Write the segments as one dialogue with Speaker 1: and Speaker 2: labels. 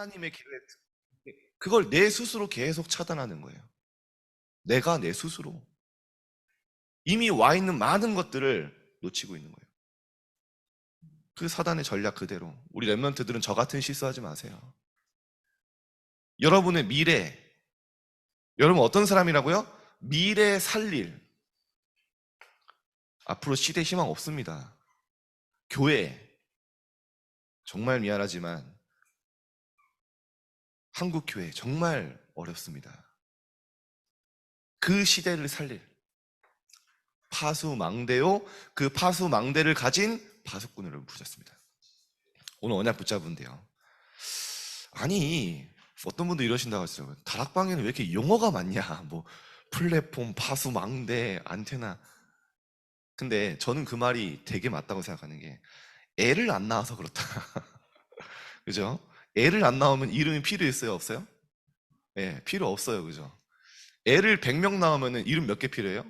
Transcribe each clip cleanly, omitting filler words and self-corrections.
Speaker 1: 하나님의 길을 그걸 내 스스로 계속 차단하는 거예요. 내가 내 스스로 이미 와 있는 많은 것들을 놓치고 있는 거예요. 그 사단의 전략 그대로 우리 랩런트들은 저 같은 실수하지 마세요. 여러분의 미래, 여러분 어떤 사람이라고요? 미래 살릴 앞으로 시대 희망 없습니다. 교회 정말 미안하지만 한국 교회 정말 어렵습니다. 그 시대를 살릴 파수망대요. 그 파수망대를 가진 파수꾼을 부르셨습니다. 오늘 언약 붙잡은데요. 아니 어떤 분도 이러신다고 하시더라고요. 다락방에는 왜 이렇게 용어가 많냐? 뭐 플랫폼, 파수망대, 안테나. 근데 저는 그 말이 되게 맞다고 생각하는 게 애를 안 낳아서 그렇다. 그죠? 애를 안 낳으면 이름이 필요 있어요? 없어요? 네, 필요 없어요. 그죠? 애를 100명 낳으면 이름 몇 개 필요해요?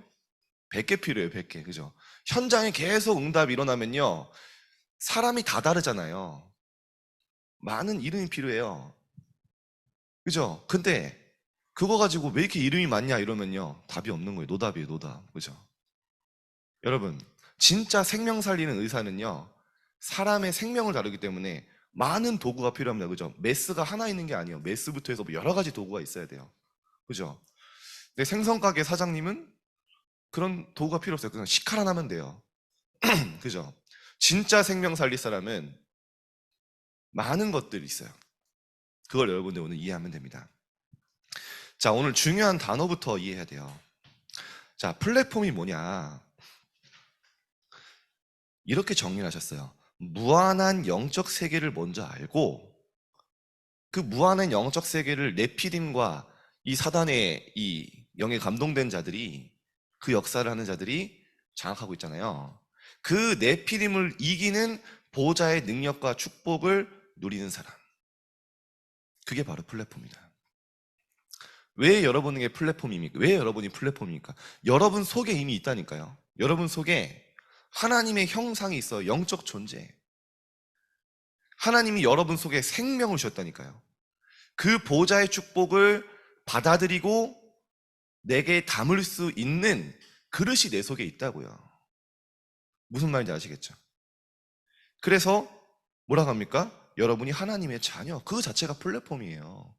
Speaker 1: 100개 필요해요. 100개. 그죠? 현장에 계속 응답이 일어나면요. 사람이 다 다르잖아요. 많은 이름이 필요해요. 그죠? 근데 그거 가지고 왜 이렇게 이름이 많냐 이러면요. 답이 없는 거예요. 노답이에요. 노답. 그죠? 여러분, 진짜 생명 살리는 의사는요. 사람의 생명을 다루기 때문에 많은 도구가 필요합니다. 그죠? 메스가 하나 있는 게 아니에요. 메스부터 해서 뭐 여러 가지 도구가 있어야 돼요. 그죠? 근데 생선가게 사장님은 그런 도구가 필요 없어요. 그냥 식칼 하나면 돼요. 그죠? 진짜 생명 살릴 사람은 많은 것들이 있어요. 그걸 여러분들 오늘 이해하면 됩니다. 자, 오늘 중요한 단어부터 이해해야 돼요. 자, 플랫폼이 뭐냐? 이렇게 정리를 하셨어요. 무한한 영적 세계를 먼저 알고 그 무한한 영적 세계를 네피림과 이 사단의 이 영에 감동된 자들이 그 역사를 하는 자들이 장악하고 있잖아요. 그 네피림을 이기는 보호자의 능력과 축복을 누리는 사람. 그게 바로 플랫폼이다. 왜 여러분에게 플랫폼입니까? 왜 여러분이 플랫폼입니까? 여러분 속에 이미 있다니까요. 여러분 속에 하나님의 형상이 있어요. 영적 존재. 하나님이 여러분 속에 생명을 주셨다니까요. 그 보좌의 축복을 받아들이고 내게 담을 수 있는 그릇이 내 속에 있다고요. 무슨 말인지 아시겠죠? 그래서 뭐라고 합니까? 여러분이 하나님의 자녀. 그 자체가 플랫폼이에요.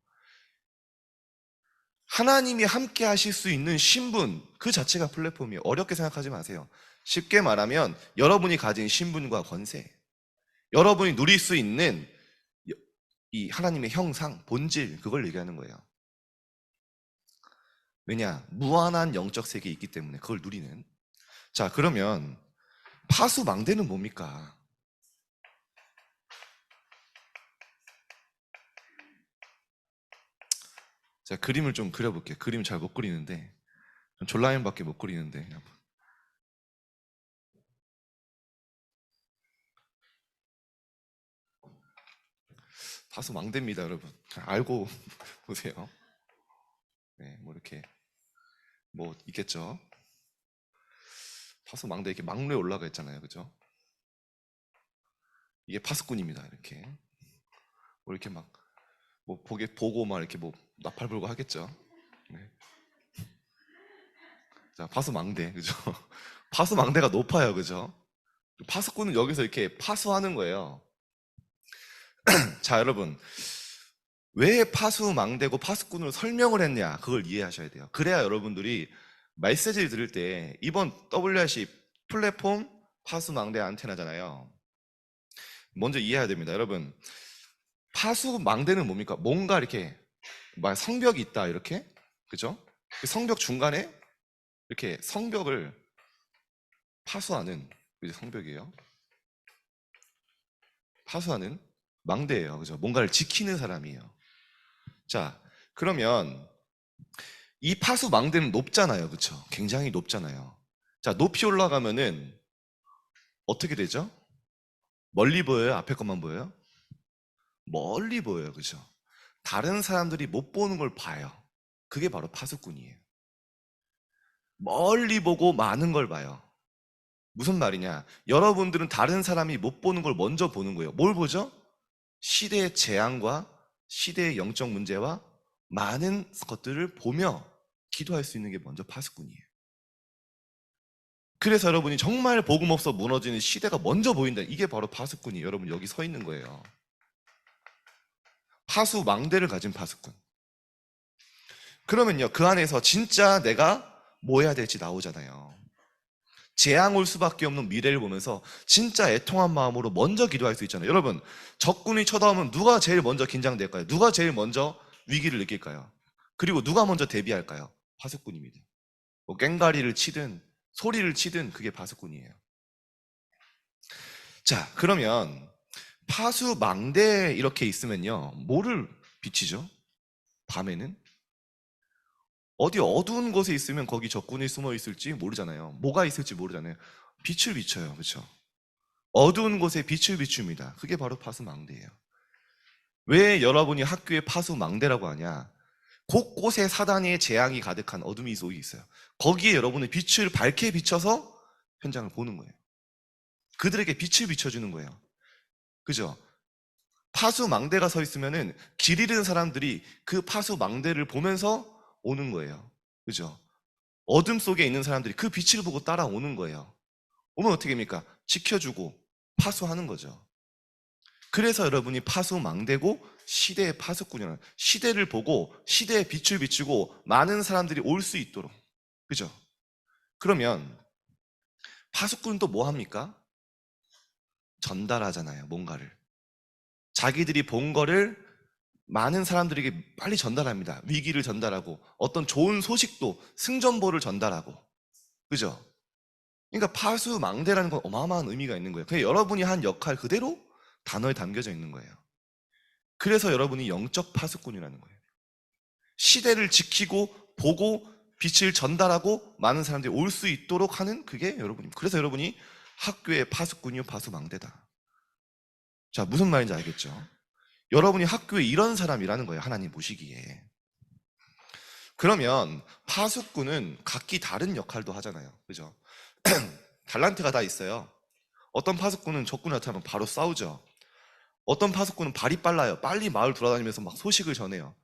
Speaker 1: 하나님이 함께 하실 수 있는 신분, 그 자체가 플랫폼이에요. 어렵게 생각하지 마세요. 쉽게 말하면 여러분이 가진 신분과 권세, 여러분이 누릴 수 있는 이 하나님의 형상, 본질, 그걸 얘기하는 거예요. 왜냐? 무한한 영적 세계에 있기 때문에 그걸 누리는. 자, 그러면 파수망대는 뭡니까? 제가 그림을 좀 그려볼게요. 그림 잘 못 그리는데 졸라맨밖에 못 그리는데 파수망대입니다, 여러분. 알고 보세요. 네, 뭐 이렇게 뭐 있겠죠. 파수망대 이렇게 막루에 올라가 있잖아요, 그죠? 이게 파수꾼입니다, 이렇게. 뭐 이렇게 막 뭐 보고 막 이렇게 뭐 나팔 불고 하겠죠. 네. 자, 파수망대, 그죠? 파수망대가 높아요, 그죠? 파수꾼은 여기서 이렇게 파수하는 거예요. 자, 여러분, 왜 파수망대고 파수꾼으로 설명을 했냐, 그걸 이해하셔야 돼요. 그래야 여러분들이 메시지를 들을 때 이번 WRC 플랫폼 파수망대 안테나잖아요. 먼저 이해해야 됩니다. 여러분, 파수망대는 뭡니까? 뭔가 이렇게 성벽이 있다, 이렇게, 그죠? 그 성벽 중간에 이렇게 성벽을 파수하는 성벽이에요. 파수하는 망대예요. 그죠? 뭔가를 지키는 사람이에요. 자, 그러면 이 파수 망대는 높잖아요. 그쵸? 굉장히 높잖아요. 자, 높이 올라가면은 어떻게 되죠? 멀리 보여요? 앞에 것만 보여요? 멀리 보여요. 그죠? 다른 사람들이 못 보는 걸 봐요. 그게 바로 파수꾼이에요. 멀리 보고 많은 걸 봐요. 무슨 말이냐? 여러분들은 다른 사람이 못 보는 걸 먼저 보는 거예요. 뭘 보죠? 시대의 재앙과 시대의 영적 문제와 많은 것들을 보며 기도할 수 있는 게 먼저 파수꾼이에요. 그래서 여러분이 정말 복음 없어 무너지는 시대가 먼저 보인다. 이게 바로 파수꾼이에요. 여러분 여기 서 있는 거예요. 파수 망대를 가진 파수꾼. 그러면요, 그 안에서 진짜 내가 뭐 해야 될지 나오잖아요. 재앙 올 수밖에 없는 미래를 보면서 진짜 애통한 마음으로 먼저 기도할 수 있잖아요. 여러분, 적군이 쳐다오면 누가 제일 먼저 긴장될까요? 누가 제일 먼저 위기를 느낄까요? 그리고 누가 먼저 대비할까요? 파수꾼입니다. 뭐 꽹가리를 치든 소리를 치든 그게 파수꾼이에요. 자, 그러면 파수망대에 이렇게 있으면요, 뭐를 비치죠? 밤에는? 어디 어두운 곳에 있으면 거기 적군이 숨어 있을지 모르잖아요. 뭐가 있을지 모르잖아요. 빛을 비춰요. 그렇죠? 어두운 곳에 빛을 비춥니다. 그게 바로 파수망대예요. 왜 여러분이 학교에 파수망대라고 하냐? 곳곳에 사단의 재앙이 가득한 어둠이 속에 있어요. 거기에 여러분의 빛을 밝게 비춰서 현장을 보는 거예요. 그들에게 빛을 비춰주는 거예요. 그죠? 파수망대가 서 있으면은 길 잃은 사람들이 그 파수망대를 보면서 오는 거예요. 그죠? 어둠 속에 있는 사람들이 그 빛을 보고 따라오는 거예요. 오면 어떻게 됩니까? 지켜주고 파수하는 거죠. 그래서 여러분이 파수망대고 시대의 파수꾼이라는, 시대를 보고 시대의 빛을 비추고 많은 사람들이 올 수 있도록. 그죠? 그러면 파수꾼은 또 뭐 합니까? 전달하잖아요, 뭔가를. 자기들이 본 거를 많은 사람들에게 빨리 전달합니다. 위기를 전달하고 어떤 좋은 소식도, 승전보를 전달하고. 그죠? 그러니까 파수망대라는 건 어마어마한 의미가 있는 거예요. 그냥 여러분이 한 역할 그대로 단어에 담겨져 있는 거예요. 그래서 여러분이 영적 파수꾼이라는 거예요. 시대를 지키고 보고 빛을 전달하고 많은 사람들이 올 수 있도록 하는 그게 여러분입니다. 그래서 여러분이 학교의 파수꾼이요, 파수망대다. 자, 무슨 말인지 알겠죠? 여러분이 학교에 이런 사람이라는 거예요, 하나님 보시기에. 그러면 파수꾼은 각기 다른 역할도 하잖아요. 그죠? 달란트가 다 있어요. 어떤 파수꾼은 적군이 나타나면 바로 싸우죠. 어떤 파수꾼은 발이 빨라요. 빨리 마을 돌아다니면서 막 소식을 전해요.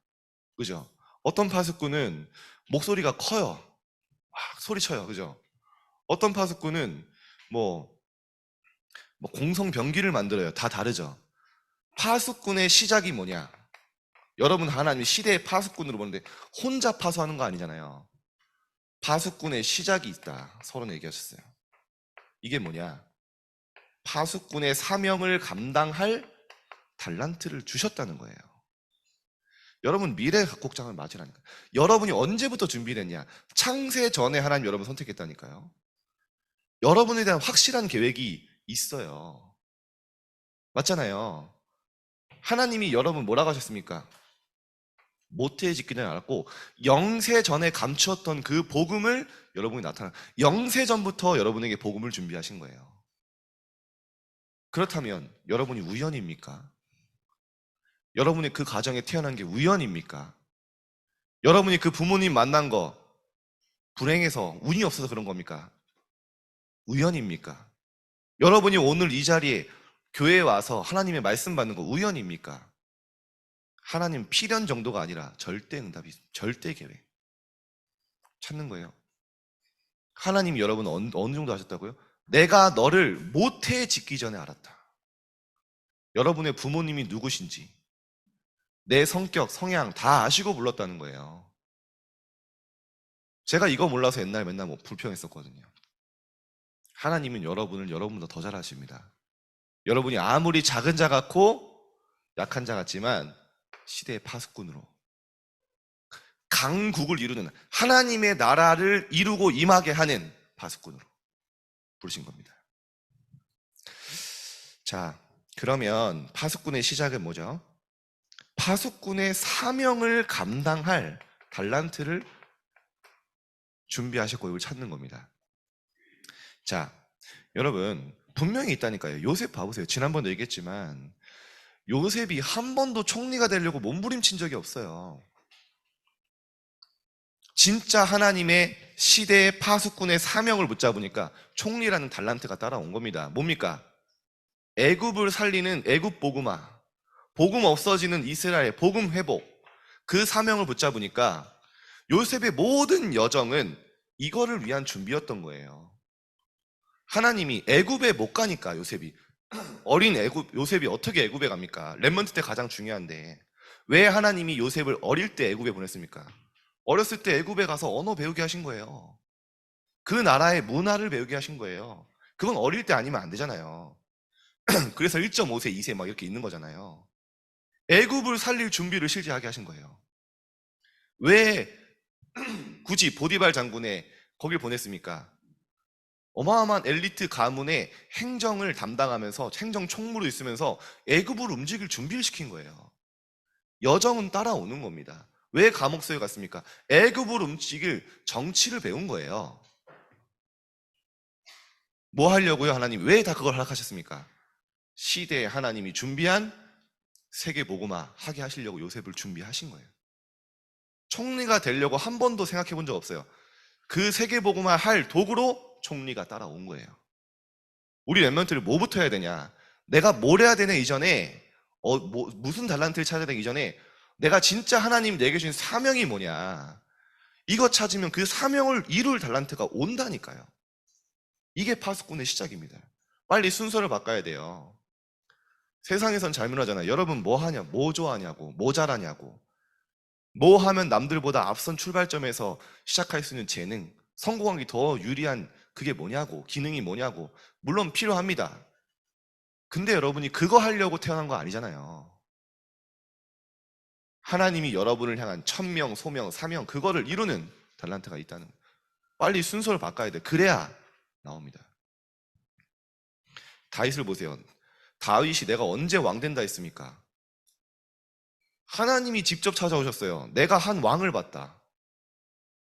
Speaker 1: 그죠? 어떤 파수꾼은 목소리가 커요. 막 소리쳐요. 그죠? 어떤 파수꾼은 뭐 공성병기를 만들어요. 다 다르죠. 파수꾼의 시작이 뭐냐? 여러분 하나님 시대의 파수꾼으로 보는데 혼자 파수하는 거 아니잖아요. 파수꾼의 시작이 있다. 서로 얘기하셨어요. 이게 뭐냐? 파수꾼의 사명을 감당할 달란트를 주셨다는 거예요. 여러분 미래 각곡장을 맞으라니까. 여러분이 언제부터 준비됐냐? 창세 전에 하나님 여러분 선택했다니까요. 여러분에 대한 확실한 계획이 있어요. 맞잖아요. 하나님이 여러분 뭐라고 하셨습니까? 모태에 짓기 전에 알았고 영세 전에 감추었던 그 복음을 여러분이 나타나, 영세 전부터 여러분에게 복음을 준비하신 거예요. 그렇다면 여러분이 우연입니까? 여러분이 그 가정에 태어난 게 우연입니까? 여러분이 그 부모님 만난 거 불행해서 운이 없어서 그런 겁니까? 우연입니까? 여러분이 오늘 이 자리에 교회에 와서 하나님의 말씀 받는 거 우연입니까? 하나님 필연 정도가 아니라 절대 응답이, 절대 계획 찾는 거예요. 하나님이 여러분 어느 정도 하셨다고요? 내가 너를 모태에 짓기 전에 알았다. 여러분의 부모님이 누구신지, 내 성격, 성향 다 아시고 불렀다는 거예요. 제가 이거 몰라서 옛날에 맨날 불평했었거든요. 하나님은 여러분을 여러분보다 더 잘 아십니다. 여러분이 아무리 작은 자 같고 약한 자 같지만 시대의 파수꾼으로 강국을 이루는, 하나님의 나라를 이루고 임하게 하는 파수꾼으로 부르신 겁니다. 자, 그러면 파수꾼의 시작은 뭐죠? 파수꾼의 사명을 감당할 달란트를 준비하셨고 이걸 찾는 겁니다. 자, 여러분 분명히 있다니까요. 요셉 봐보세요. 지난번도 얘기했지만 요셉이 한 번도 총리가 되려고 몸부림친 적이 없어요. 진짜 하나님의 시대의 파수꾼의 사명을 붙잡으니까 총리라는 달란트가 따라온 겁니다. 뭡니까? 애굽을 살리는 애굽 보그마, 복음 없어지는 이스라엘, 복음 회복, 그 사명을 붙잡으니까 요셉의 모든 여정은 이거를 위한 준비였던 거예요. 하나님이 애굽에 못 가니까 요셉이 어린 애굽 요셉이 어떻게 애굽에 갑니까? 렘넌트 때 가장 중요한데 왜 하나님이 요셉을 어릴 때 애굽에 보냈습니까? 어렸을 때 애굽에 가서 언어 배우게 하신 거예요. 그 나라의 문화를 배우게 하신 거예요. 그건 어릴 때 아니면 안 되잖아요. 그래서 1.5세, 2세 막 이렇게 있는 거잖아요. 애굽을 살릴 준비를 실제하게 하신 거예요. 왜 굳이 보디발 장군에 거길 보냈습니까? 어마어마한 엘리트 가문의 행정을 담당하면서 행정 총무로 있으면서 애굽을 움직일 준비를 시킨 거예요. 여정은 따라오는 겁니다. 왜 감옥소에 갔습니까? 애굽을 움직일 정치를 배운 거예요. 뭐 하려고요, 하나님? 왜 다 그걸 허락하셨습니까? 시대에 하나님이 준비한 세계 복음화 하게 하시려고 요셉을 준비하신 거예요. 총리가 되려고 한 번도 생각해 본 적 없어요. 그 세계 복음화 할 도구로 총리가 따라온 거예요. 우리 랩런트를 뭐부터 해야 되냐? 내가 뭘 해야 되냐 이전에 무슨 달란트를 찾아야 되기 이전에 내가 진짜 하나님 내게 주신 사명이 뭐냐? 이거 찾으면 그 사명을 이룰 달란트가 온다니까요. 이게 파수꾼의 시작입니다. 빨리 순서를 바꿔야 돼요. 세상에선 잘 문하잖아요. 여러분 뭐 하냐? 뭐 좋아하냐고? 뭐 잘하냐고? 뭐 하면 남들보다 앞선 출발점에서 시작할 수 있는 재능, 성공하기 더 유리한 그게 뭐냐고? 기능이 뭐냐고? 물론 필요합니다. 근데 여러분이 그거 하려고 태어난 거 아니잖아요. 하나님이 여러분을 향한 천명, 소명, 사명 그거를 이루는 달란트가 있다는 거예요. 빨리 순서를 바꿔야 돼. 그래야 나옵니다. 다윗을 보세요. 다윗이 내가 언제 왕 된다 했습니까? 하나님이 직접 찾아오셨어요. 내가 한 왕을 봤다.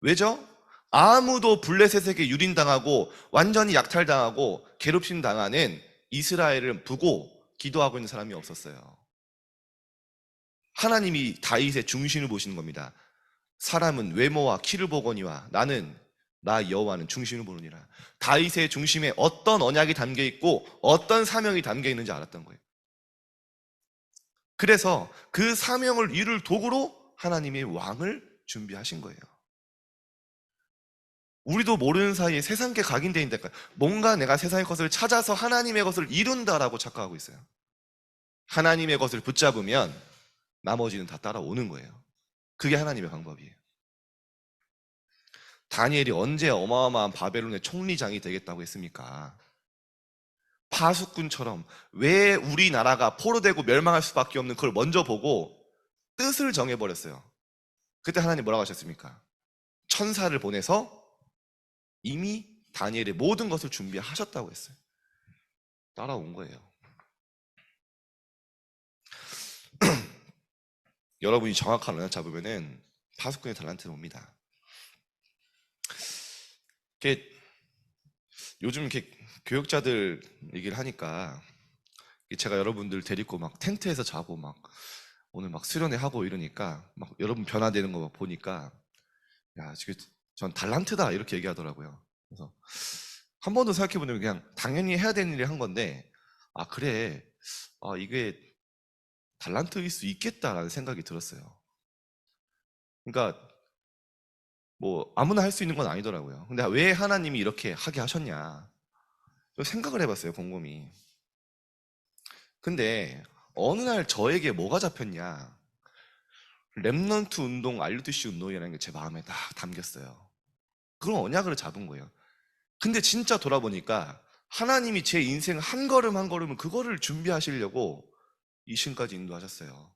Speaker 1: 왜죠? 아무도 블레셋에게 유린당하고 완전히 약탈당하고 괴롭힘 당하는 이스라엘을 보고 기도하고 있는 사람이 없었어요. 하나님이 다윗의 중심을 보시는 겁니다. 사람은 외모와 키를 보거니와 나는 나 여호와는 중심을 보느니라. 다윗의 중심에 어떤 언약이 담겨 있고 어떤 사명이 담겨 있는지 알았던 거예요. 그래서 그 사명을 이룰 도구로 하나님의 왕을 준비하신 거예요. 우리도 모르는 사이에 세상께 각인되어 있다니까 뭔가 내가 세상의 것을 찾아서 하나님의 것을 이룬다라고 착각하고 있어요. 하나님의 것을 붙잡으면 나머지는 다 따라오는 거예요. 그게 하나님의 방법이에요. 다니엘이 언제 어마어마한 바벨론의 총리장이 되겠다고 했습니까? 파수꾼처럼 왜 우리나라가 포로되고 멸망할 수밖에 없는 그걸 먼저 보고 뜻을 정해버렸어요. 그때 하나님 뭐라고 하셨습니까? 천사를 보내서 이미 다니엘의 모든 것을 준비하셨다고 했어요. 따라온 거예요. 여러분이 정확한 언약 잡으면은 파수꾼의 달란트는 옵니다. 요즘 이렇게 교육자들 얘기를 하니까 제가 여러분들 데리고 막 텐트에서 자고 막 오늘 막 수련회 하고 이러니까 막 여러분 변화되는 거 보니까 야, 지금 전 달란트다 이렇게 얘기하더라고요. 그래서 한 번도 생각해 보면 그냥 당연히 해야 되는 일을 한 건데 아 그래 이게 달란트일 수 있겠다라는 생각이 들었어요. 그러니까 뭐 아무나 할 수 있는 건 아니더라고요. 근데 왜 하나님이 이렇게 하게 하셨냐 생각을 해봤어요, 곰곰이. 근데 어느 날 저에게 뭐가 잡혔냐, 렘넌트 운동, RUTC 운동이라는 게 제 마음에 딱 담겼어요. 그런 언약을 잡은 거예요. 근데 진짜 돌아보니까 하나님이 제 인생 한 걸음 한 걸음은 그거를 준비하시려고 이 시간까지 인도하셨어요.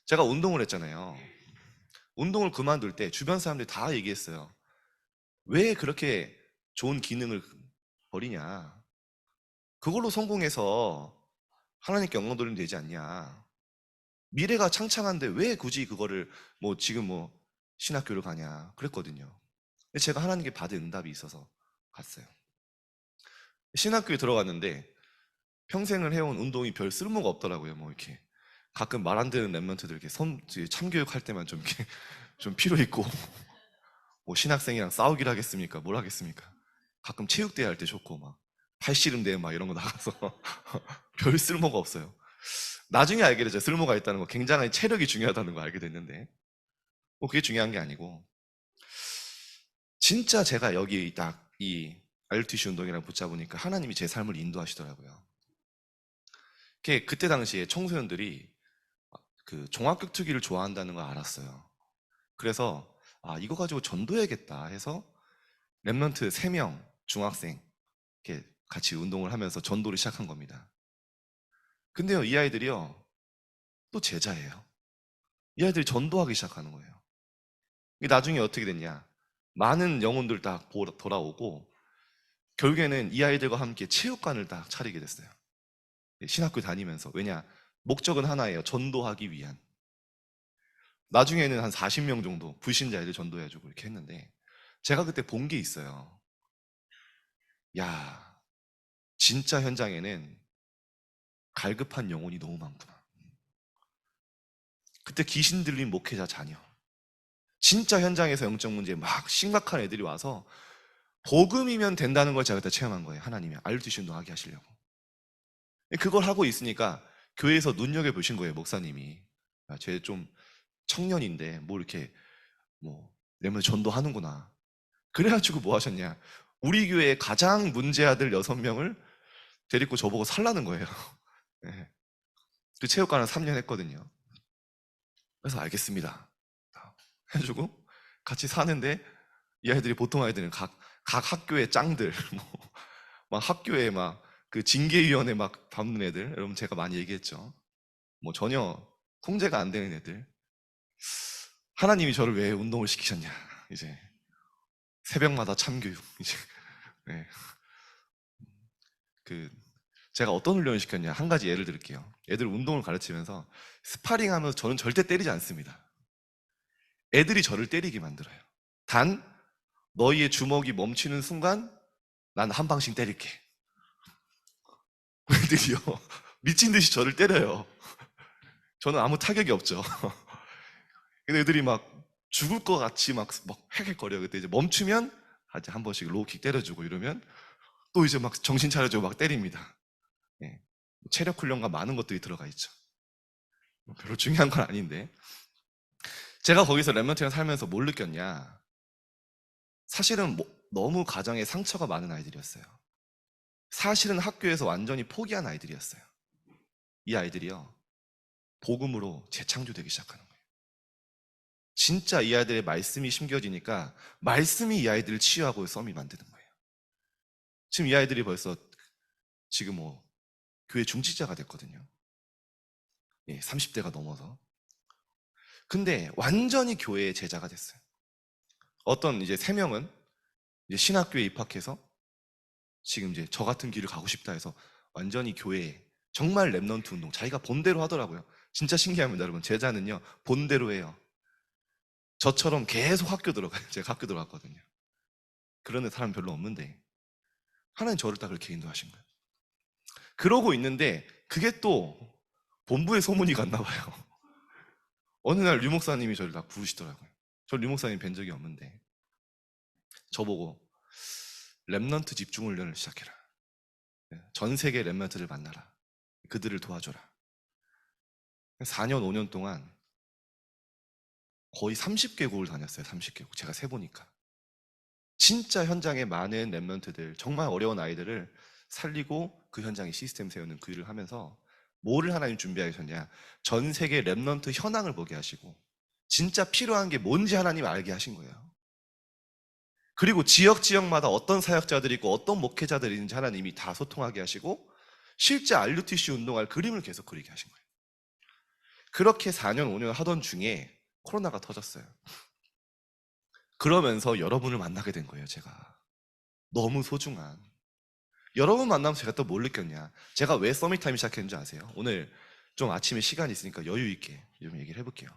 Speaker 1: 제가 운동을 했잖아요. 운동을 그만둘 때 주변 사람들이 다 얘기했어요. 왜 그렇게 좋은 기능을 버리냐? 그걸로 성공해서 하나님께 영광 돌리면 되지 않냐? 미래가 창창한데 왜 굳이 그거를 지금 신학교를 가냐? 그랬거든요. 근데 제가 하나님께 받은 응답이 있어서 갔어요. 신학교에 들어갔는데 평생을 해온 운동이 별 쓸모가 없더라고요. 이렇게 가끔 말 안 되는 랩런트들 이렇게 참교육 할 때만 좀 이렇게 좀 필요 있고 신학생이랑 싸우기를 하겠습니까? 뭘 하겠습니까? 가끔 체육대회 할 때 좋고 막 팔씨름대회 막 이런 거 나가서 별 쓸모가 없어요. 나중에 알게 되죠. 쓸모가 있다는 거, 굉장히 체력이 중요하다는 거 알게 됐는데, 뭐 그게 중요한 게 아니고, 진짜 제가 여기 딱 이 RUTC 운동이랑 붙잡으니까 하나님이 제 삶을 인도하시더라고요. 그때 당시에 청소년들이 그 종합격 투기를 좋아한다는 걸 알았어요. 그래서 이거 가지고 전도해야겠다 해서 랩런트 3명 중학생 이렇게 같이 운동을 하면서 전도를 시작한 겁니다. 근데요, 이 아이들이요, 또 제자예요. 이 아이들이 전도하기 시작하는 거예요. 이게 나중에 어떻게 됐냐? 많은 영혼들 다 돌아오고 결국에는 이 아이들과 함께 체육관을 다 차리게 됐어요. 신학교 다니면서. 왜냐? 목적은 하나예요. 전도하기 위한. 나중에는 한 40명 정도 불신자애들 전도해주고 이렇게 했는데, 제가 그때 본 게 있어요. 야, 진짜 현장에는 갈급한 영혼이 너무 많구나. 그때 귀신 들린 목회자 자녀, 진짜 현장에서 영적 문제 막 심각한 애들이 와서 복음이면 된다는 걸 제가 그때 체험한 거예요. 하나님이 RUTC 운동하게 하시려고. 그걸 하고 있으니까 교회에서 눈여겨보신 거예요. 목사님이. 쟤 좀 청년인데 뭐 이렇게 뭐 내면 전도하는구나. 그래가지고 뭐 하셨냐, 우리 교회의 가장 문제 아들 6명을 데리고 저보고 살라는 거예요. 네. 그 체육관을 3년 했거든요. 그래서 알겠습니다 해주고 같이 사는데, 이 아이들이 보통 아이들은 각 학교의 짱들, 막 학교에 막 그 징계위원회 막 밟는 애들, 여러분 제가 많이 얘기했죠. 뭐 전혀 통제가 안 되는 애들. 하나님이 저를 왜 운동을 시키셨냐, 이제 새벽마다 참교육. 이제 네. 제가 어떤 훈련을 시켰냐, 한 가지 예를 들을게요. 애들 운동을 가르치면서 스파링하면서 저는 절대 때리지 않습니다. 애들이 저를 때리게 만들어요. 단 너희의 주먹이 멈추는 순간 난 한 방씩 때릴게. 애들이요, 미친 듯이 저를 때려요. 저는 아무 타격이 없죠. 근데 애들이 막 죽을 것 같이 막 헥헥거려요. 그때 이제 멈추면 한 번씩 로우킥 때려주고 이러면 또 이제 막 정신 차려주고 막 때립니다. 예. 체력 훈련과 많은 것들이 들어가 있죠. 별로 중요한 건 아닌데, 제가 거기서 랩런트랑 살면서 뭘 느꼈냐, 사실은 너무 가정에 상처가 많은 아이들이었어요. 사실은 학교에서 완전히 포기한 아이들이었어요. 이 아이들이요, 복음으로 재창조되기 시작하는 거예요. 진짜 이 아이들의 말씀이 심겨지니까 말씀이 이 아이들을 치유하고 썸이 만드는 거예요. 지금 이 아이들이 벌써 지금 뭐 교회 중직자가 됐거든요. 30대가 넘어서. 근데 완전히 교회의 제자가 됐어요. 어떤 이제 3명은 이제 신학교에 입학해서 지금 이제 저 같은 길을 가고 싶다 해서 완전히 교회에 정말 랩넌트 운동 자기가 본대로 하더라고요. 진짜 신기합니다, 여러분. 제자는요, 본대로 해요. 저처럼 계속 학교 들어가요. 제가 학교 들어갔거든요. 그런 사람 별로 없는데 하나님 저를 딱 그렇게 인도하신 거예요. 그러고 있는데 그게 또 본부에 소문이 갔나 봐요. 어느 날 류 목사님이 저를 딱 부르시더라고요. 저 류 목사님 뵌 적이 없는데 저보고 랩넌트 집중 훈련을 시작해라. 전 세계 랩넌트를 만나라. 그들을 도와줘라. 4년, 5년 동안 거의 30개국을 다녔어요. 30개국. 제가 세보니까. 진짜 현장에 많은 랩런트들, 정말 어려운 아이들을 살리고 그 현장에 시스템 세우는 그 일을 하면서 뭐를 하나님 준비하셨냐, 전 세계 랩런트 현황을 보게 하시고 진짜 필요한 게 뭔지 하나님 알게 하신 거예요. 그리고 지역마다 어떤 사역자들이 있고 어떤 목회자들이 있는지 하나님이 다 소통하게 하시고 실제 RUTC 운동할 그림을 계속 그리게 하신 거예요. 그렇게 4년, 5년 하던 중에 코로나가 터졌어요. 그러면서 여러분을 만나게 된 거예요. 제가 너무 소중한 여러분 만나면서 제가 또 뭘 느꼈냐, 제가 왜 서밋타임 시작했는지 아세요? 오늘 좀 아침에 시간이 있으니까 여유 있게 좀 얘기를 해볼게요.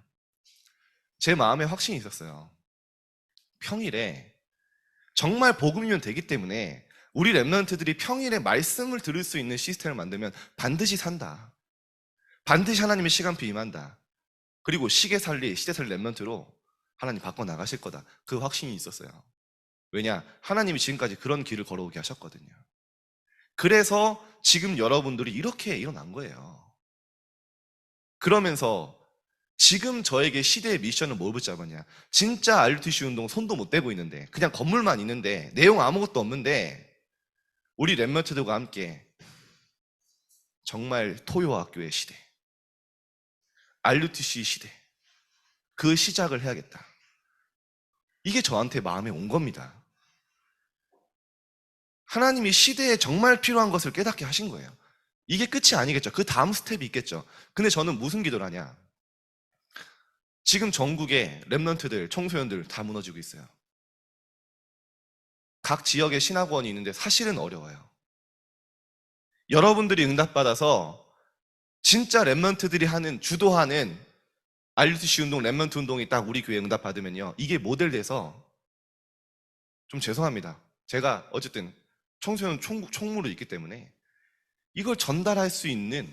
Speaker 1: 제 마음에 확신이 있었어요. 평일에 정말 복음이면 되기 때문에 우리 랩런트들이 평일에 말씀을 들을 수 있는 시스템을 만들면 반드시 산다. 반드시 하나님의 시간표 임한다. 그리고 시계 살리 랩런트로 하나님 바꿔 나가실 거다. 그 확신이 있었어요. 왜냐? 하나님이 지금까지 그런 길을 걸어오게 하셨거든요. 그래서 지금 여러분들이 이렇게 일어난 거예요. 그러면서 지금 저에게 시대의 미션은 뭘 붙잡았냐? 진짜 RUTC 운동 손도 못 대고 있는데, 그냥 건물만 있는데, 내용 아무것도 없는데, 우리 랩런트들과 함께 정말 토요학교의 시대, RUTC 시대, 그 시작을 해야겠다. 이게 저한테 마음에 온 겁니다. 하나님이 시대에 정말 필요한 것을 깨닫게 하신 거예요. 이게 끝이 아니겠죠. 그 다음 스텝이 있겠죠. 근데 저는 무슨 기도를 하냐? 지금 전국의 랩런트들, 청소년들 다 무너지고 있어요. 각 지역에 신학원이 있는데 사실은 어려워요. 여러분들이 응답받아서 진짜 랩런트들이 하는, 주도하는 RUTC 운동, 랩런트 운동이 딱 우리 교회에 응답받으면요, 이게 모델돼서, 좀 죄송합니다. 제가 어쨌든 청소년 총무로 있기 때문에 이걸 전달할 수 있는,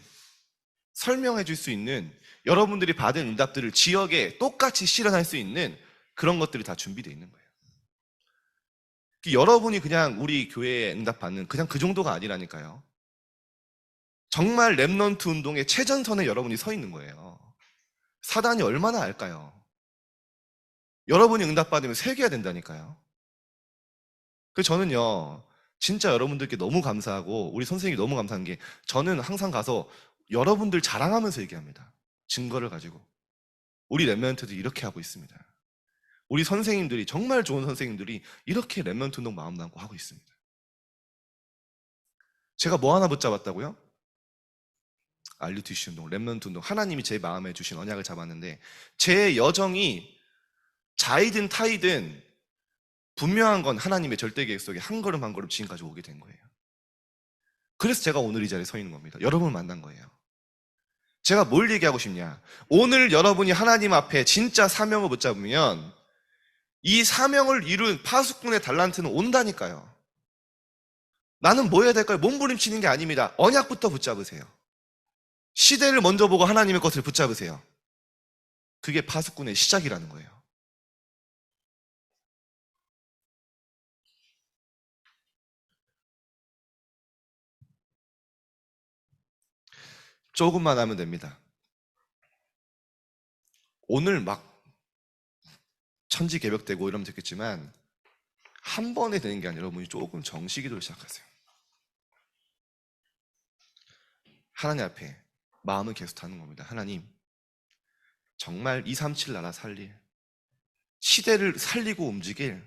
Speaker 1: 설명해 줄 수 있는, 여러분들이 받은 응답들을 지역에 똑같이 실현할 수 있는 그런 것들이 다 준비되어 있는 거예요. 여러분이 그냥 우리 교회에 응답받는 그냥 그 정도가 아니라니까요. 정말 랩런트 운동의 최전선에 여러분이 서 있는 거예요. 사단이 얼마나 알까요? 여러분이 응답받으면 새겨야 된다니까요. 그래서 저는요, 진짜 여러분들께 너무 감사하고 우리 선생님이 너무 감사한 게, 저는 항상 가서 여러분들 자랑하면서 얘기합니다. 증거를 가지고. 우리 랩런트들이 이렇게 하고 있습니다. 우리 선생님들이, 정말 좋은 선생님들이 이렇게 랩런트 운동 마음 담고 하고 있습니다. 제가 뭐 하나 붙잡았다고요? RUTC 운동, 랩런트 운동. 하나님이 제 마음에 주신 언약을 잡았는데, 제 여정이 자이든 타이든 분명한 건 하나님의 절대 계획 속에 한 걸음 한 걸음 지금까지 오게 된 거예요. 그래서 제가 오늘 이 자리에 서 있는 겁니다. 여러분을 만난 거예요. 제가 뭘 얘기하고 싶냐? 오늘 여러분이 하나님 앞에 진짜 사명을 붙잡으면 이 사명을 이룬 파수꾼의 달란트는 온다니까요. 나는 뭐 해야 될까요? 몸부림치는 게 아닙니다. 언약부터 붙잡으세요. 시대를 먼저 보고 하나님의 것을 붙잡으세요. 그게 파수꾼의 시작이라는 거예요. 조금만 하면 됩니다. 오늘 막 천지개벽되고 이러면 좋겠지만, 한 번에 되는 게 아니라 여러분이 조금 정식기도를 시작하세요. 하나님 앞에 마음을 계속 타는 겁니다. 하나님, 정말 237 나라 살릴, 시대를 살리고 움직일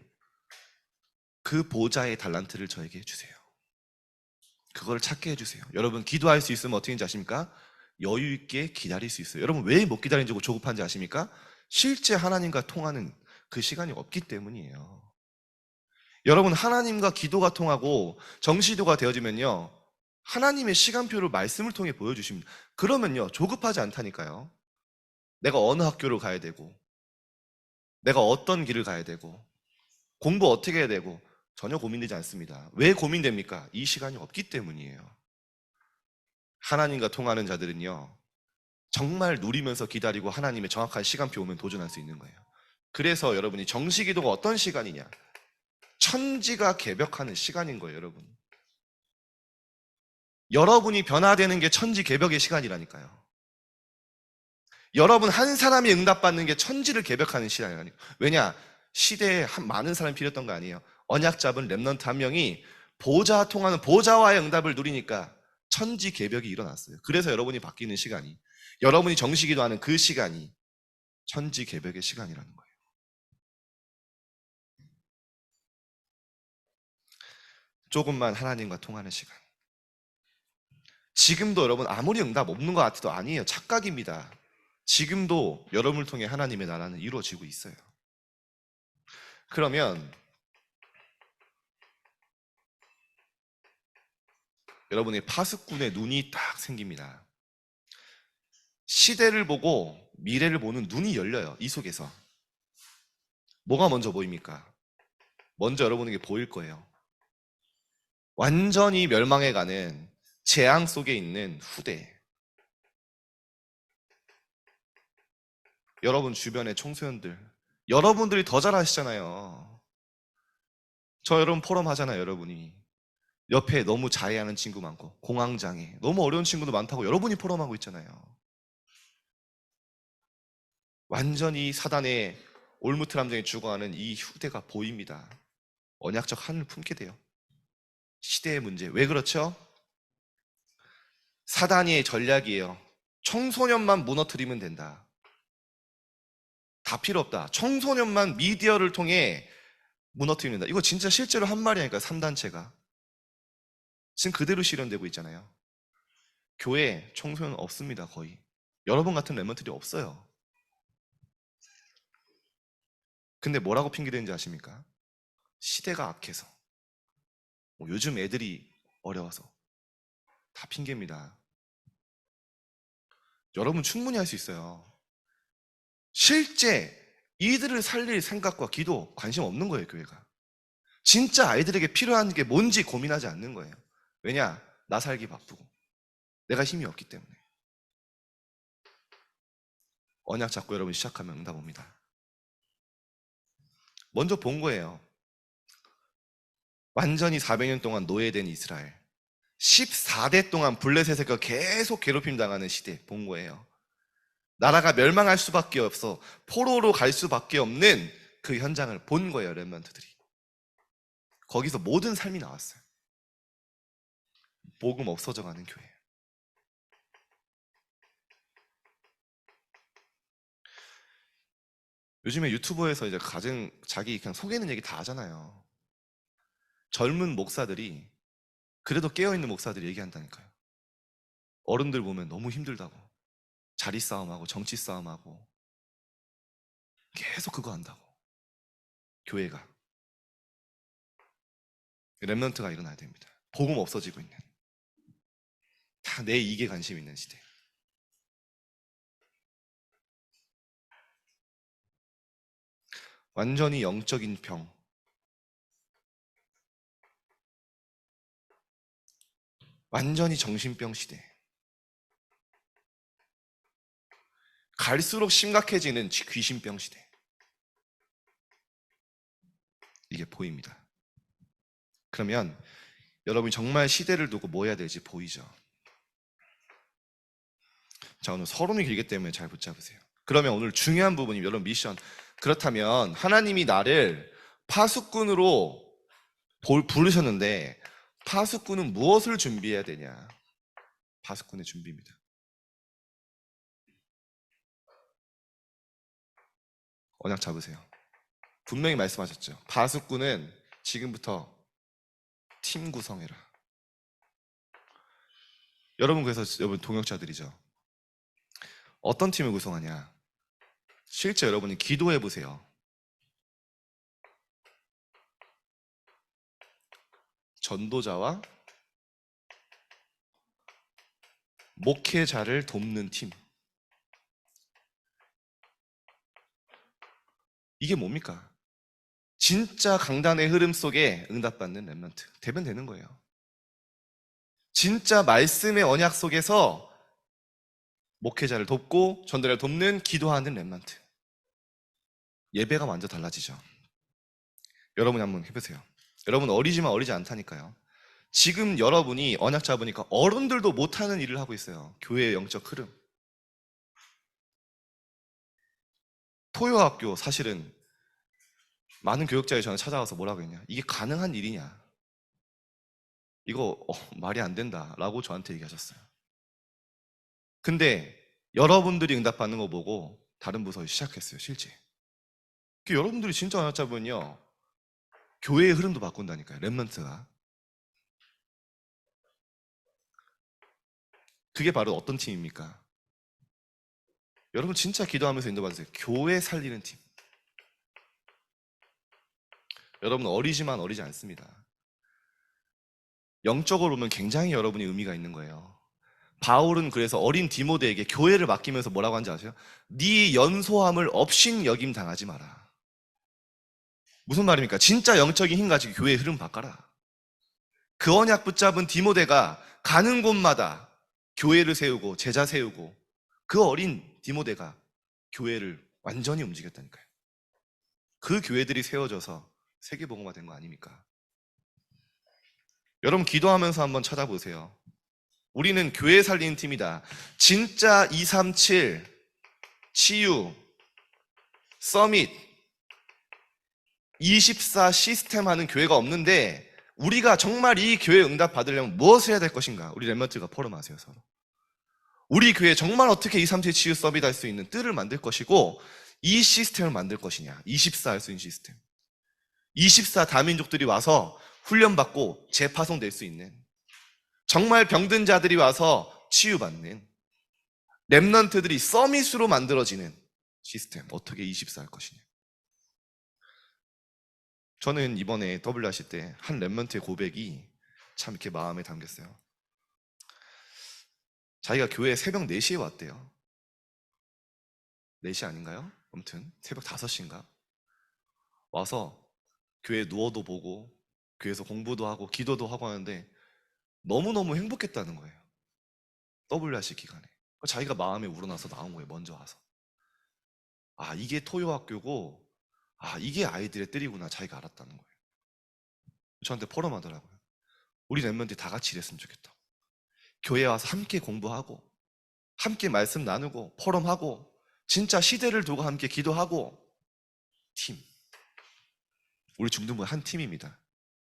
Speaker 1: 그 보좌의 달란트를 저에게 해주세요. 그걸 찾게 해주세요. 여러분, 기도할 수 있으면 어떻게 하는지 아십니까? 여유 있게 기다릴 수 있어요. 여러분, 왜 못 기다리는지 조급한지 아십니까? 실제 하나님과 통하는 그 시간이 없기 때문이에요. 여러분, 하나님과 기도가 통하고 정시기도가 되어지면요, 하나님의 시간표를 말씀을 통해 보여주십니다. 그러면요, 조급하지 않다니까요. 내가 어느 학교를 가야 되고, 내가 어떤 길을 가야 되고, 공부 어떻게 해야 되고, 전혀 고민되지 않습니다. 왜 고민됩니까? 이 시간이 없기 때문이에요. 하나님과 통하는 자들은요, 정말 누리면서 기다리고 하나님의 정확한 시간표 오면 도전할 수 있는 거예요. 그래서 여러분이 정시기도가 어떤 시간이냐? 천지가 개벽하는 시간인 거예요, 여러분. 여러분이 변화되는 게 천지 개벽의 시간이라니까요. 여러분 한 사람이 응답받는 게 천지를 개벽하는 시간이라니까요. 왜냐? 시대에 많은 사람이 필요했던 거 아니에요. 언약 잡은 랩런트 한 명이 보좌 통하는, 보좌와의 응답을 누리니까 천지 개벽이 일어났어요. 그래서 여러분이 바뀌는 시간이, 여러분이 정시기도하는 그 시간이 천지 개벽의 시간이라는 거예요. 조금만 하나님과 통하는 시간. 지금도 여러분 아무리 응답 없는 것 같아도 아니에요. 착각입니다. 지금도 여러분을 통해 하나님의 나라는 이루어지고 있어요. 그러면 여러분의 파수꾼의 눈이 딱 생깁니다. 시대를 보고 미래를 보는 눈이 열려요. 이 속에서 뭐가 먼저 보입니까? 먼저 여러분에게 보일 거예요. 완전히 멸망해가는 재앙 속에 있는 후대. 여러분 주변의 청소년들, 여러분들이 더 잘하시잖아요. 저 여러분 포럼 하잖아요. 여러분이 옆에 너무 자해하는 친구 많고, 공황장애 너무 어려운 친구도 많다고 여러분이 포럼하고 있잖아요. 완전히 사단의 올무트람정에 죽어가는 이 후대가 보입니다. 언약적 한을 품게 돼요. 시대의 문제. 왜 그렇죠? 사단의 전략이에요. 청소년만 무너뜨리면 된다. 다 필요 없다. 청소년만 미디어를 통해 무너뜨리면 된다. 이거 진짜 실제로 한 말이니까 3단체가. 지금 그대로 실현되고 있잖아요. 교회 청소년 없습니다. 거의. 여러분 같은 랩런트들이 없어요. 근데 뭐라고 핑계대는지 아십니까? 시대가 악해서. 요즘 애들이 어려워서. 다 핑계입니다. 여러분 충분히 할 수 있어요. 실제 이들을 살릴 생각과 기도, 관심 없는 거예요, 교회가. 진짜 아이들에게 필요한 게 뭔지 고민하지 않는 거예요. 왜냐? 나 살기 바쁘고 내가 힘이 없기 때문에. 언약 잡고 여러분 시작하면 응답 옵니다. 먼저 본 거예요. 완전히 400년 동안 노예된 이스라엘, 14대 동안 블레셋에서 계속 괴롭힘 당하는 시대 본 거예요. 나라가 멸망할 수밖에 없어 포로로 갈 수밖에 없는 그 현장을 본 거예요. 렘넌트들이. 거기서 모든 삶이 나왔어요. 복음 없어져가는 교회. 요즘에 유튜브에서 이제 자기 그냥 속이는 얘기 다 하잖아요. 젊은 목사들이, 그래도 깨어있는 목사들이 얘기한다니까요. 어른들 보면 너무 힘들다고. 자리 싸움하고 정치 싸움하고 계속 그거 한다고. 교회가. 렘넌트가 일어나야 됩니다. 복음 없어지고 있는. 다 내 이익에 관심 있는 시대. 완전히 영적인 병. 완전히 정신병 시대. 갈수록 심각해지는 귀신병 시대. 이게 보입니다. 그러면 여러분이 정말 시대를 두고 뭐 해야 될지 보이죠? 자, 오늘 서론이 길기 때문에 잘 붙잡으세요. 그러면 오늘 중요한 부분이 여러분 미션. 그렇다면 하나님이 나를 파수꾼으로 부르셨는데 파수꾼은 무엇을 준비해야 되냐? 파수꾼의 준비입니다. 언약 잡으세요. 분명히 말씀하셨죠. 파수꾼은 지금부터 팀 구성해라. 여러분 그래서 여러분 동역자들이죠. 어떤 팀을 구성하냐? 실제 여러분이 기도해 보세요. 전도자와 목회자를 돕는 팀. 이게 뭡니까? 진짜 강단의 흐름 속에 응답받는 렘넌트. 되면 되는 거예요. 진짜 말씀의 언약 속에서 목회자를 돕고 전도자를 돕는 기도하는 렘넌트. 예배가 완전 달라지죠. 여러분이 한번 해보세요. 여러분 어리지만 어리지 않다니까요. 지금 여러분이 언약 잡으니까 어른들도 못하는 일을 하고 있어요. 교회의 영적 흐름. 토요학교 사실은 많은 교육자들이 저한테 찾아와서 뭐라고 했냐? 이게 가능한 일이냐? 이거 말이 안 된다 라고 저한테 얘기하셨어요. 근데 여러분들이 응답받는 거 보고 다른 부서에 시작했어요. 실제 여러분들이 진짜 언약 잡으면요 교회의 흐름도 바꾼다니까요. 렘넌트가. 그게 바로 어떤 팀입니까? 여러분 진짜 기도하면서 인도받으세요. 교회 살리는 팀. 여러분 어리지만 어리지 않습니다. 영적으로 보면 굉장히 여러분이 의미가 있는 거예요. 바울은 그래서 어린 디모데에게 교회를 맡기면서 뭐라고 하는지 아세요? 네 연소함을 업신 여김 당하지 마라. 무슨 말입니까? 진짜 영적인 힘 가지고 교회의 흐름 바꿔라. 그 언약 붙잡은 디모데가 가는 곳마다 교회를 세우고 제자 세우고 그 어린 디모데가 교회를 완전히 움직였다니까요. 그 교회들이 세워져서 세계복음화 된 거 아닙니까? 여러분 기도하면서 한번 찾아보세요. 우리는 교회 살리는 팀이다. 진짜 237 치유 서밋, 24 시스템 하는 교회가 없는데 우리가 정말 이 교회 응답 받으려면 무엇을 해야 될 것인가? 우리 렘넌트가 포럼하세요. 서로. 우리 교회 정말 어떻게 2, 3, 7 치유 서밋 할 수 있는 뜰을 만들 것이고 이 시스템을 만들 것이냐. 24 할 수 있는 시스템. 24 다민족들이 와서 훈련받고 재파송될 수 있는, 정말 병든 자들이 와서 치유받는, 렘넌트들이 서밋으로 만들어지는 시스템. 어떻게 24 할 것이냐. 저는 이번에 W 하실 때 한 렘넌트의 고백이 참 이렇게 마음에 담겼어요. 자기가 교회 새벽 4시에 왔대요. 4시 아닌가요? 아무튼 새벽 5시인가? 와서 교회에 누워도 보고 교회에서 공부도 하고 기도도 하고 하는데 너무너무 행복했다는 거예요. WRC 기간에. 자기가 마음에 우러나서 나온 거예요. 먼저 와서. 아, 이게 토요학교고, 아, 이게 아이들의 뜰이구나. 자기가 알았다는 거예요. 저한테 포럼하더라고요. 우리 랩런들이 다 같이 이랬으면 좋겠다고. 교회에 와서 함께 공부하고 함께 말씀 나누고 포럼하고 진짜 시대를 두고 함께 기도하고 팀. 우리 중등부 한 팀입니다.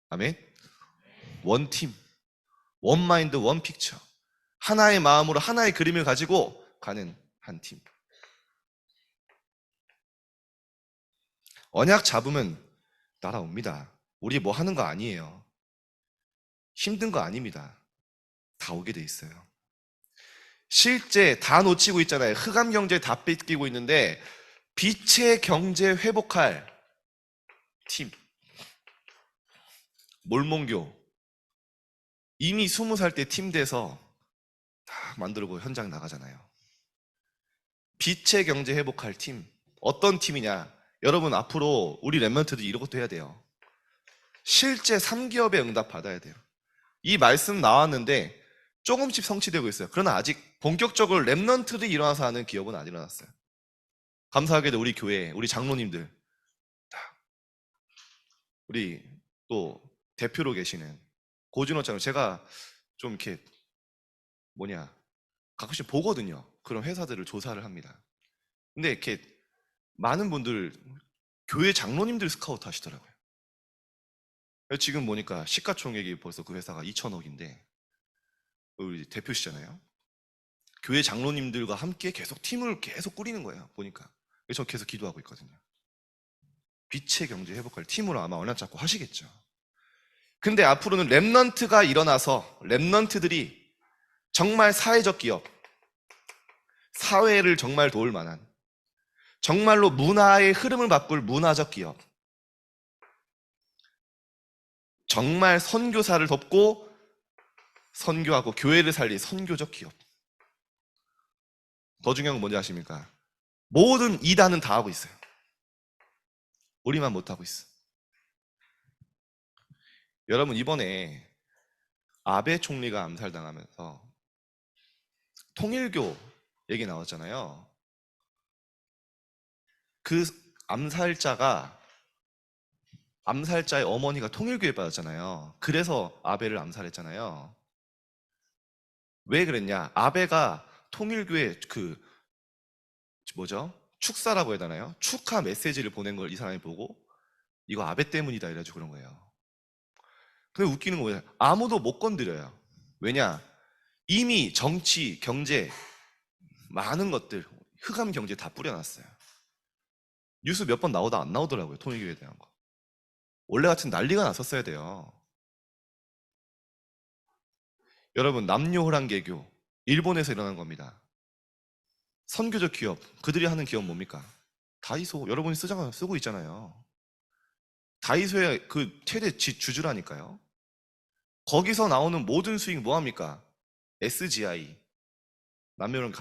Speaker 1: 아멘. 원 팀, 원 마인드, 원 픽처. 하나의 마음으로 하나의 그림을 가지고 가는 한 팀. 언약 잡으면 날아옵니다. 우리 뭐 하는 거 아니에요. 힘든 거 아닙니다. 다 오게 돼 있어요. 실제 다 놓치고 있잖아요. 흑암 경제 다 뺏기고 있는데 빛의 경제 회복할 팀. 몰몬교 이미 20살 때 팀 돼서 다 만들고 현장 나가잖아요. 빛의 경제 회복할 팀. 어떤 팀이냐? 여러분 앞으로 우리 랩런트들 이런 것도 해야 돼요. 실제 3기업에 응답 받아야 돼요. 이 말씀 나왔는데 조금씩 성취되고 있어요. 그러나 아직 본격적으로 랩런트들이 일어나서 하는 기업은 안 일어났어요. 감사하게도 우리 교회, 우리 장로님들, 우리 또 대표로 계시는 고진호 장로, 제가 좀 이렇게 가끔씩 보거든요. 그런 회사들을 조사를 합니다. 근데 이렇게 많은 분들 교회 장로님들 스카우트 하시더라고요. 지금 보니까 시가총액이 벌써 그 회사가 2천억인데 우리 대표시잖아요. 교회 장로님들과 함께 계속 팀을 계속 꾸리는 거예요. 보니까. 그래서 저 계속 기도하고 있거든요. 빛의 경제 회복할 팀으로 아마 언약 잡고 하시겠죠. 근데 앞으로는 랩넌트가 일어나서 랩넌트들이 정말 사회적 기업, 사회를 정말 도울 만한, 정말로 문화의 흐름을 바꿀 문화적 기업, 정말 선교사를 돕고 선교하고 교회를 살릴 선교적 기업. 더 중요한 건 뭔지 아십니까? 모든 이단은 다 하고 있어요. 우리만 못하고 있어. 여러분 이번에 아베 총리가 암살당하면서 통일교 얘기 나왔잖아요. 그 암살자의 어머니가 통일교에 빠졌잖아요. 그래서 아베를 암살했잖아요. 왜 그랬냐? 아베가 통일교에 축사라고 해야 되나요? 축하 메시지를 보낸 걸 이 사람이 보고 이거 아베 때문이다 이래가지고 그런 거예요. 근데 웃기는 거 뭐냐? 아무도 못 건드려요. 왜냐? 이미 정치, 경제, 많은 것들, 흑암 경제 다 뿌려놨어요. 뉴스 몇 번 나오다 안 나오더라고요. 통일교에 대한 거. 원래 같은 난리가 났었어야 돼요. 여러분 남녀호랑 개교 일본에서 일어난 겁니다. 선교적 기업, 그들이 하는 기업 뭡니까? 다이소, 여러분이 쓰고 있잖아요. 다이소의 그 최대 주주라니까요. 거기서 나오는 모든 수익 뭐합니까? SGI, 남녀호랑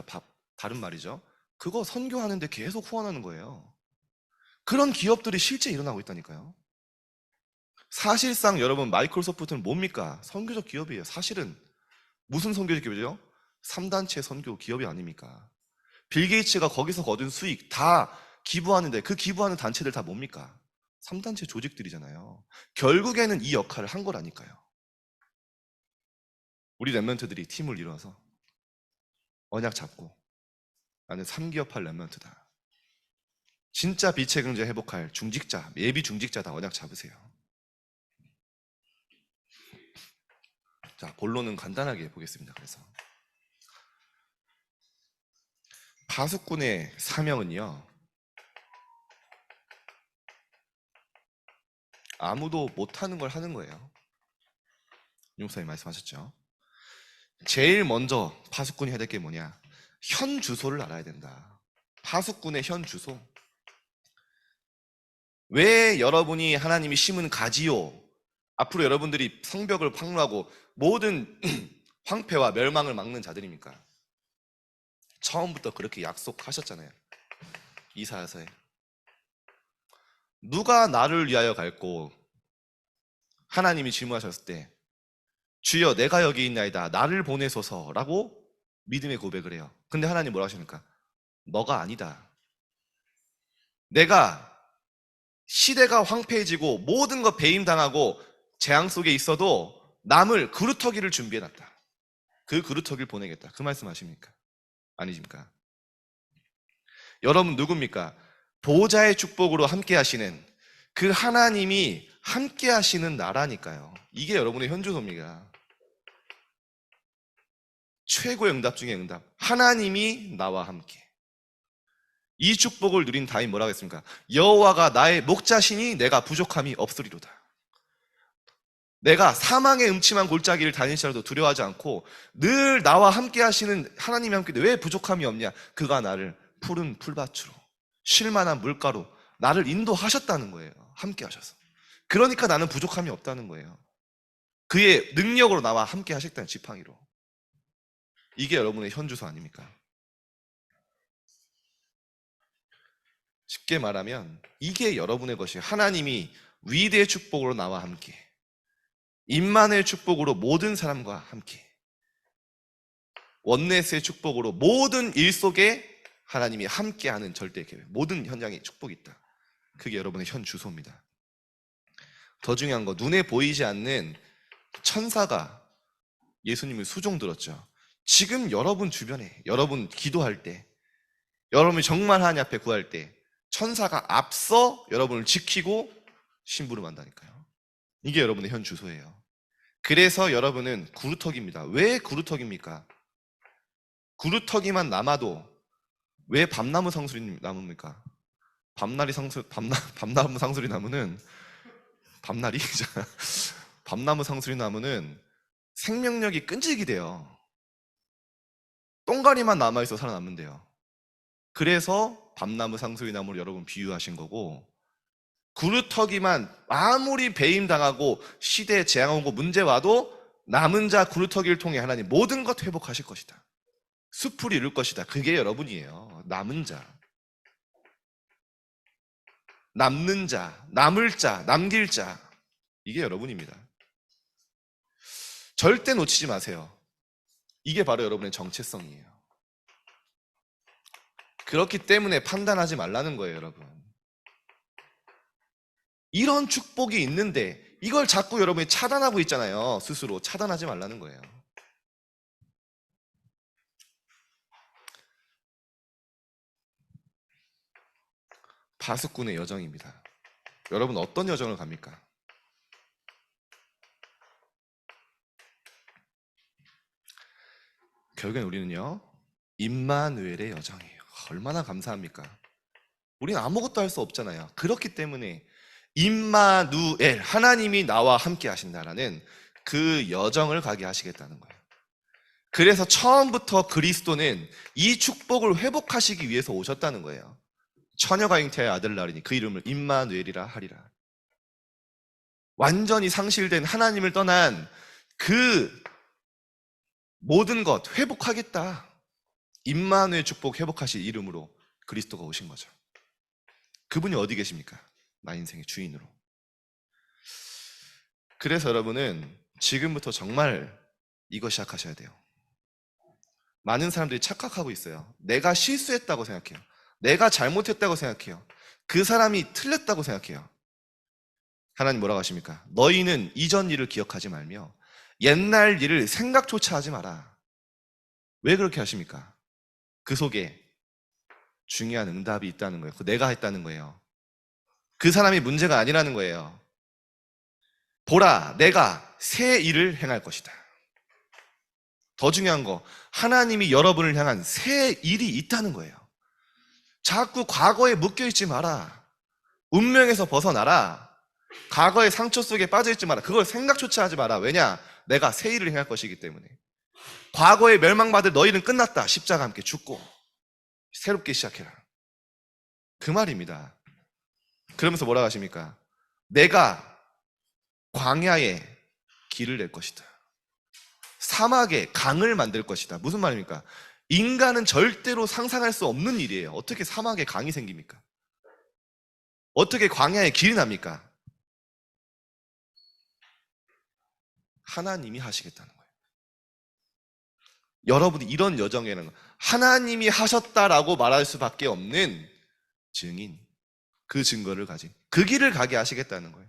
Speaker 1: 다른 말이죠. 그거 선교하는데 계속 후원하는 거예요. 그런 기업들이 실제 일어나고 있다니까요. 사실상 여러분 마이크로소프트는 뭡니까? 선교적 기업이에요. 사실은 무슨 선교적 기업이죠? 3단체 선교 기업이 아닙니까? 빌 게이츠가 거기서 거둔 수익 다 기부하는데 그 기부하는 단체들 다 뭡니까? 3단체 조직들이잖아요. 결국에는 이 역할을 한 거라니까요. 우리 랩런트들이 팀을 이뤄서 언약 잡고 나는 3기업할 랩런트다. 진짜 빛의 경제 회복할 중직자, 예비 중직자다 언약 잡으세요. 자, 본론은 간단하게 보겠습니다. 그래서 파수꾼의 사명은요, 아무도 못하는 걸 하는 거예요. 용사님 말씀하셨죠. 제일 먼저 파수꾼이 해야 될 게 뭐냐? 현 주소를 알아야 된다. 파수꾼의 현 주소. 왜 여러분이 하나님이 심은 가지요? 앞으로 여러분들이 성벽을 방문하고 모든 황폐와 멸망을 막는 자들입니까? 처음부터 그렇게 약속하셨잖아요. 이사야서에. 누가 나를 위하여 갈고? 하나님이 질문하셨을 때 주여 내가 여기 있나이다 나를 보내소서라고 믿음의 고백을 해요. 근데 하나님 뭐라 하십니까? 너가 아니다. 내가 시대가 황폐해지고 모든 것 배임당하고 재앙 속에 있어도 남을 그루터기를 준비해놨다. 그 그루터기를 보내겠다. 그 말씀 하십니까? 아니십니까? 여러분 누굽니까? 보호자의 축복으로 함께 하시는 그 하나님이 함께 하시는 나라니까요. 이게 여러분의 현주소입니다. 최고의 응답 중에 응답. 하나님이 나와 함께. 이 축복을 누린 다윗 뭐라고 했습니까? 여호와가 나의 목자시니 내가 부족함이 없으리로다. 내가 사망의 음침한 골짜기를 다닐지라도 두려워하지 않고 늘 나와 함께 하시는 하나님이 함께 왜 부족함이 없냐? 그가 나를 푸른 풀밭으로 쉴만한 물가로 나를 인도하셨다는 거예요. 함께 하셔서. 그러니까 나는 부족함이 없다는 거예요. 그의 능력으로 나와 함께 하셨다는 지팡이로. 이게 여러분의 현주소 아닙니까? 쉽게 말하면 이게 여러분의 것이에요. 하나님이 위대의 축복으로 나와 함께, 임마누엘 축복으로 모든 사람과 함께, 원네스의 축복으로 모든 일 속에 하나님이 함께하는 절대 계획, 모든 현장에 축복이 있다. 그게 여러분의 현 주소입니다. 더 중요한 거, 눈에 보이지 않는 천사가 예수님을 수종 들었죠. 지금 여러분 주변에, 여러분 기도할 때, 여러분이 정말 하나님 앞에 구할 때 천사가 앞서 여러분을 지키고 심부름한다니까요. 이게 여러분의 현 주소예요. 그래서 여러분은 구루터기입니다. 왜 구루터기입니까? 구루터기만 남아도 왜 밤나무 상수리 나무입니까? 밤나무 상수리 나무는 밤나리? 밤나무 상수리 나무는 생명력이 끈질기 돼요. 똥가리만 남아있어 살아남는데요. 그래서 밤나무 상수리 나무를 여러분 비유하신 거고, 구루터기만 아무리 배임당하고 시대에 재앙 오고 문제 와도 남은 자 구루터기를 통해 하나님 모든 것 회복하실 것이다. 숲을 이룰 것이다. 그게 여러분이에요. 남은 자, 남는 자, 남을 자, 남길 자. 이게 여러분입니다. 절대 놓치지 마세요. 이게 바로 여러분의 정체성이에요. 그렇기 때문에 판단하지 말라는 거예요, 여러분. 이런 축복이 있는데 이걸 자꾸 여러분이 차단하고 있잖아요. 스스로 차단하지 말라는 거예요. 파수꾼의 여정입니다. 여러분 어떤 여정을 갑니까? 결국엔 우리는요, 임마누엘의 여정이에요. 얼마나 감사합니까? 우리는 아무것도 할 수 없잖아요. 그렇기 때문에 임마누엘, 하나님이 나와 함께 하신다라는 그 여정을 가게 하시겠다는 거예요. 그래서 처음부터 그리스도는 이 축복을 회복하시기 위해서 오셨다는 거예요. 처녀가 잉태의 아들 낳으리니 그 이름을 임마누엘이라 하리라. 완전히 상실된 하나님을 떠난 그 모든 것 회복하겠다. 임마누엘 축복 회복하실 이름으로 그리스도가 오신 거죠. 그분이 어디 계십니까? 나 인생의 주인으로. 그래서 여러분은 지금부터 정말 이거 시작하셔야 돼요. 많은 사람들이 착각하고 있어요. 내가 실수했다고 생각해요. 내가 잘못했다고 생각해요. 그 사람이 틀렸다고 생각해요. 하나님 뭐라고 하십니까? 너희는 이전 일을 기억하지 말며 옛날 일을 생각조차 하지 마라. 왜 그렇게 하십니까? 그 속에 중요한 응답이 있다는 거예요. 그 내가 했다는 거예요. 그 사람이 문제가 아니라는 거예요. 보라, 내가 새 일을 행할 것이다. 더 중요한 거, 하나님이 여러분을 향한 새 일이 있다는 거예요. 자꾸 과거에 묶여있지 마라. 운명에서 벗어나라. 과거의 상처 속에 빠져있지 마라. 그걸 생각조차 하지 마라. 왜냐? 내가 새 일을 행할 것이기 때문에. 과거에 멸망받을 너희는 끝났다. 십자가 함께 죽고 새롭게 시작해라. 그 말입니다. 그러면서 뭐라고 하십니까? 내가 광야에 길을 낼 것이다. 사막에 강을 만들 것이다. 무슨 말입니까? 인간은 절대로 상상할 수 없는 일이에요. 어떻게 사막에 강이 생깁니까? 어떻게 광야에 길이 납니까? 하나님이 하시겠다는 거예요. 여러분이 이런 여정에는 하나님이 하셨다라고 말할 수밖에 없는 증인, 그 증거를 가진, 그 길을 가게 하시겠다는 거예요.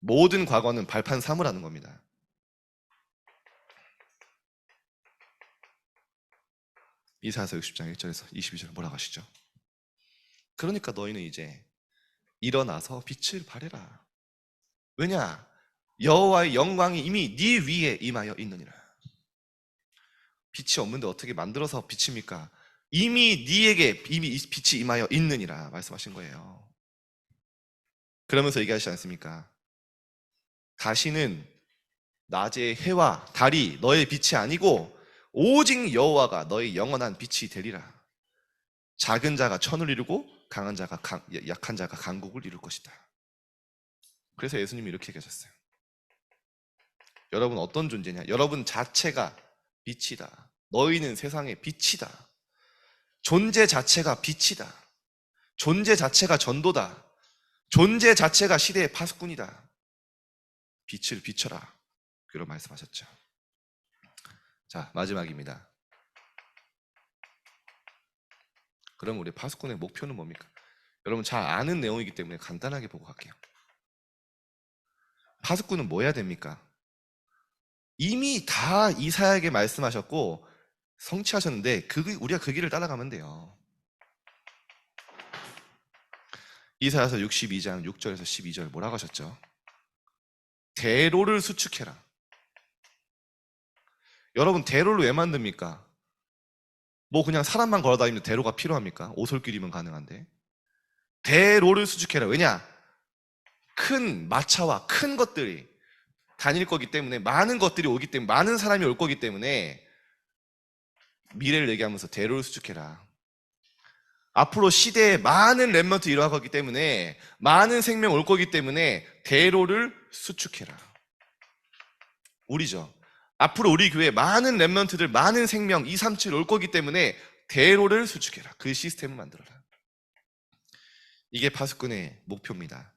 Speaker 1: 모든 과거는 발판 삼으라는 겁니다. 이사야서 60장 1절에서 22절 뭐라고 하시죠? 그러니까 너희는 이제 일어나서 빛을 발해라. 왜냐? 여호와의 영광이 이미 네 위에 임하여 있느니라. 빛이 없는데 어떻게 만들어서 비칩니까? 이미 네에게 이미 빛이 임하여 있느니라 말씀하신 거예요. 그러면서 얘기하시지 않습니까? 다시는 낮의 해와 달이 너의 빛이 아니고 오직 여호와가 너의 영원한 빛이 되리라. 작은 자가 천을 이루고 약한 자가 강국을 이룰 것이다. 그래서 예수님이 이렇게 얘기하셨어요. 여러분 어떤 존재냐? 여러분 자체가 빛이다. 너희는 세상의 빛이다. 존재 자체가 빛이다. 존재 자체가 전도다. 존재 자체가 시대의 파수꾼이다. 빛을 비춰라. 그런 말씀하셨죠. 자, 마지막입니다. 그럼 우리 파수꾼의 목표는 뭡니까? 여러분 잘 아는 내용이기 때문에 간단하게 보고 갈게요. 파수꾼은 뭐 해야 됩니까? 이미 다 이사야에게 말씀하셨고 성취하셨는데 우리가 그 길을 따라가면 돼요. 이사야서 62장 6절에서 12절 뭐라고 하셨죠? 대로를 수축해라. 여러분 대로를 왜 만듭니까? 뭐 그냥 사람만 걸어다니면 대로가 필요합니까? 오솔길이면 가능한데. 대로를 수축해라. 왜냐? 큰 마차와 큰 것들이 다닐 거기 때문에, 많은 것들이 오기 때문에, 많은 사람이 올 거기 때문에 미래를 얘기하면서 대로를 수축해라. 앞으로 시대에 많은 렘넌트 일어날 거기 때문에, 많은 생명 올 거기 때문에 대로를 수축해라. 우리죠. 앞으로 우리 교회에 많은 렘넌트들, 많은 생명 237 올 거기 때문에 대로를 수축해라. 그 시스템을 만들어라. 이게 파수꾼의 목표입니다.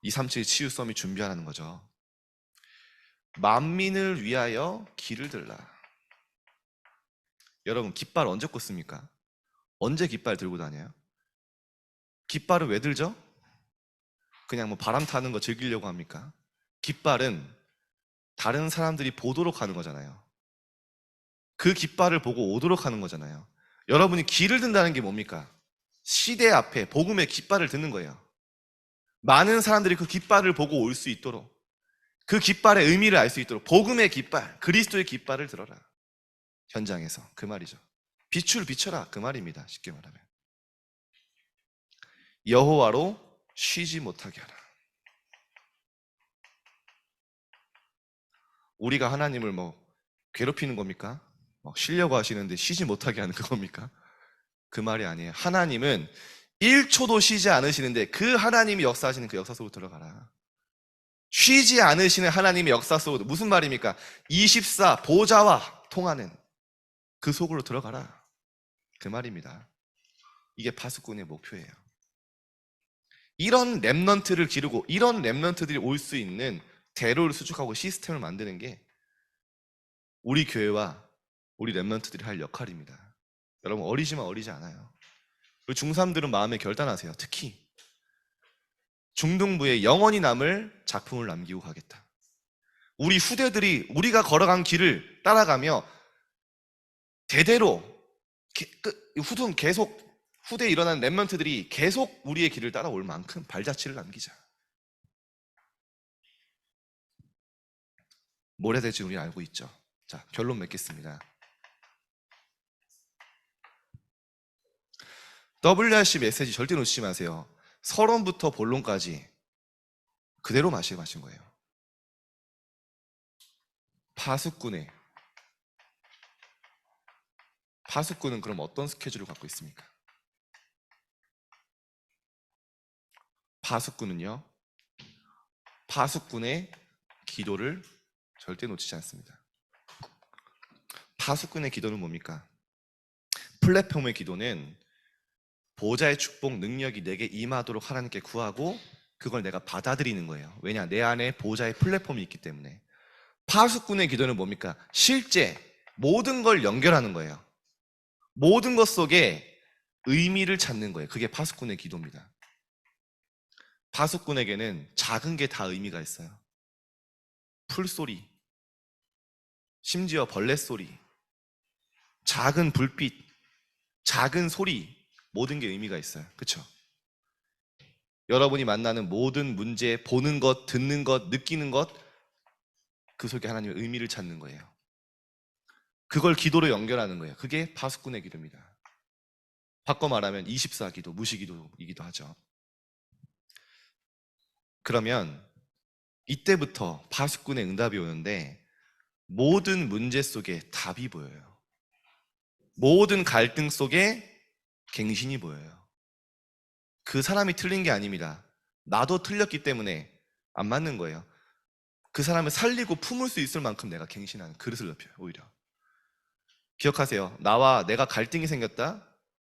Speaker 1: 237 치유 썸이 준비하라는 거죠. 만민을 위하여 길을 들라. 여러분 깃발 언제 꽂습니까? 언제 깃발 들고 다녀요? 깃발을 왜 들죠? 그냥 뭐 바람 타는 거 즐기려고 합니까? 깃발은 다른 사람들이 보도록 하는 거잖아요. 그 깃발을 보고 오도록 하는 거잖아요. 여러분이 길을 든다는 게 뭡니까? 시대 앞에 복음의 깃발을 드는 거예요. 많은 사람들이 그 깃발을 보고 올 수 있도록, 그 깃발의 의미를 알 수 있도록 복음의 깃발, 그리스도의 깃발을 들어라. 현장에서. 그 말이죠. 빛을 비춰라. 그 말입니다. 쉽게 말하면. 여호와로 쉬지 못하게 하라. 우리가 하나님을 뭐 괴롭히는 겁니까? 쉬려고 하시는데 쉬지 못하게 하는 그겁니까? 그 말이 아니에요. 하나님은 1초도 쉬지 않으시는데 그 하나님이 역사하시는 그 역사 속으로 들어가라. 쉬지 않으시는 하나님의 역사 속으로. 무슨 말입니까? 24 보좌와 통하는 그 속으로 들어가라. 그 말입니다. 이게 파수꾼의 목표예요. 이런 렘넌트를 기르고 이런 렘넌트들이 올 수 있는 대로를 수축하고 시스템을 만드는 게 우리 교회와 우리 렘넌트들이 할 역할입니다. 여러분 어리지만 어리지 않아요. 우리 중3들은 마음에 결단하세요. 특히 중등부에 영원히 남을 작품을 남기고 가겠다. 우리 후대들이 우리가 걸어간 길을 따라가며 대대로 후대에 일어나는 렘넌트들이 계속 우리의 길을 따라올 만큼 발자취를 남기자. 뭘 해야 될지 우리는 알고 있죠. 자, 결론 맺겠습니다. WRC 메시지 절대 놓치지 마세요. 서론부터 본론까지 그대로 마신 거예요. 파수꾼은 그럼 어떤 스케줄을 갖고 있습니까? 파수꾼의 기도를 절대 놓치지 않습니다. 파수꾼의 기도는 뭡니까? 플랫폼의 기도는 보좌의 축복 능력이 내게 임하도록 하나님께 구하고 그걸 내가 받아들이는 거예요. 왜냐? 내 안에 보좌의 플랫폼이 있기 때문에. 파수꾼의 기도는 뭡니까? 실제 모든 걸 연결하는 거예요. 모든 것 속에 의미를 찾는 거예요. 그게 파수꾼의 기도입니다. 파수꾼에게는 작은 게 다 의미가 있어요. 풀소리, 심지어 벌레 소리, 작은 불빛, 작은 소리, 모든 게 의미가 있어요. 그렇죠? 여러분이 만나는 모든 문제, 보는 것, 듣는 것, 느끼는 것, 그 속에 하나님의 의미를 찾는 거예요. 그걸 기도로 연결하는 거예요. 그게 파수꾼의 기도입니다. 바꿔 말하면 24기도, 무시기도이기도 하죠. 그러면 이때부터 파수꾼의 응답이 오는데 모든 문제 속에 답이 보여요. 모든 갈등 속에 갱신이 보여요. 그 사람이 틀린 게 아닙니다. 나도 틀렸기 때문에 안 맞는 거예요. 그 사람을 살리고 품을 수 있을 만큼 내가 갱신하는 그릇을 넓혀요. 오히려 기억하세요. 나와 내가 갈등이 생겼다,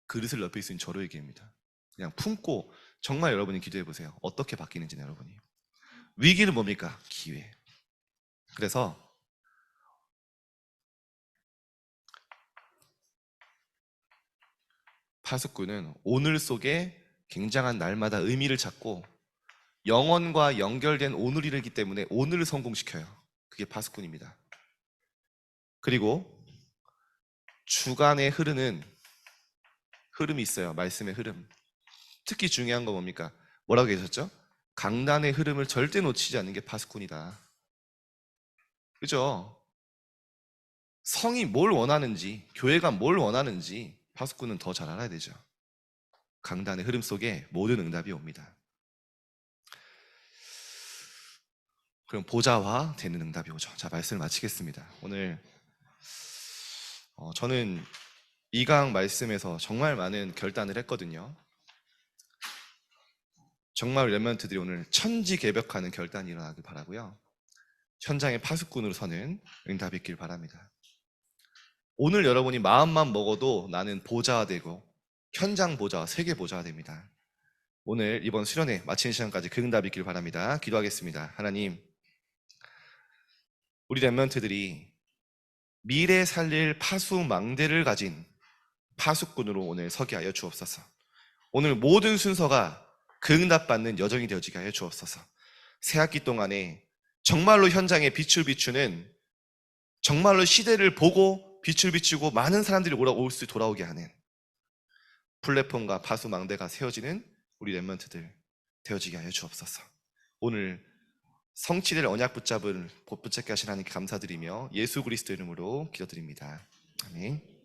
Speaker 1: 그릇을 넓힐 수 있는 저로 얘기합니다. 그냥 품고 정말 여러분이 기도해 보세요. 어떻게 바뀌는지 여러분이. 위기는 뭡니까? 기회. 그래서 파수꾼은 오늘 속에 굉장한 날마다 의미를 찾고 영원과 연결된 오늘이기 때문에 오늘을 성공시켜요. 그게 파수꾼입니다. 그리고 주간에 흐르는 흐름이 있어요. 말씀의 흐름. 특히 중요한 건 뭡니까? 뭐라고 계셨죠? 강단의 흐름을 절대 놓치지 않는 게 파수꾼이다. 그죠? 성이 뭘 원하는지, 교회가 뭘 원하는지 파수꾼은 더 잘 알아야 되죠. 강단의 흐름 속에 모든 응답이 옵니다. 그럼 보좌화 되는 응답이 오죠. 자, 말씀을 마치겠습니다. 오늘 저는 이 강 말씀에서 정말 많은 결단을 했거든요. 정말 렘넌트들이 오늘 천지개벽하는 결단이 일어나길 바라고요. 현장의 파수꾼으로 서는 응답이 있길 바랍니다. 오늘 여러분이 마음만 먹어도 나는 보좌가 되고 현장 보좌, 세계 보좌가 됩니다. 오늘 이번 수련회 마치는 시간까지 그 응답이 있길 바랍니다. 기도하겠습니다. 하나님, 우리 렘넌트들이 미래 살릴 파수망대를 가진 파수꾼으로 오늘 서게 하여 주옵소서. 오늘 모든 순서가 그 응답받는 여정이 되어지게 하여 주옵소서. 새학기 동안에 정말로 현장에 빛을 비추는, 정말로 시대를 보고 빛을 비추고 많은 사람들이 올 수 돌아오게 하는 플랫폼과 파수망대가 세워지는 우리 렘넌트들 되어지게 하여 주옵소서. 오늘 성취될 언약 붙잡게 하신 하나님께 감사드리며 예수 그리스도 이름으로 기도드립니다. 아멘.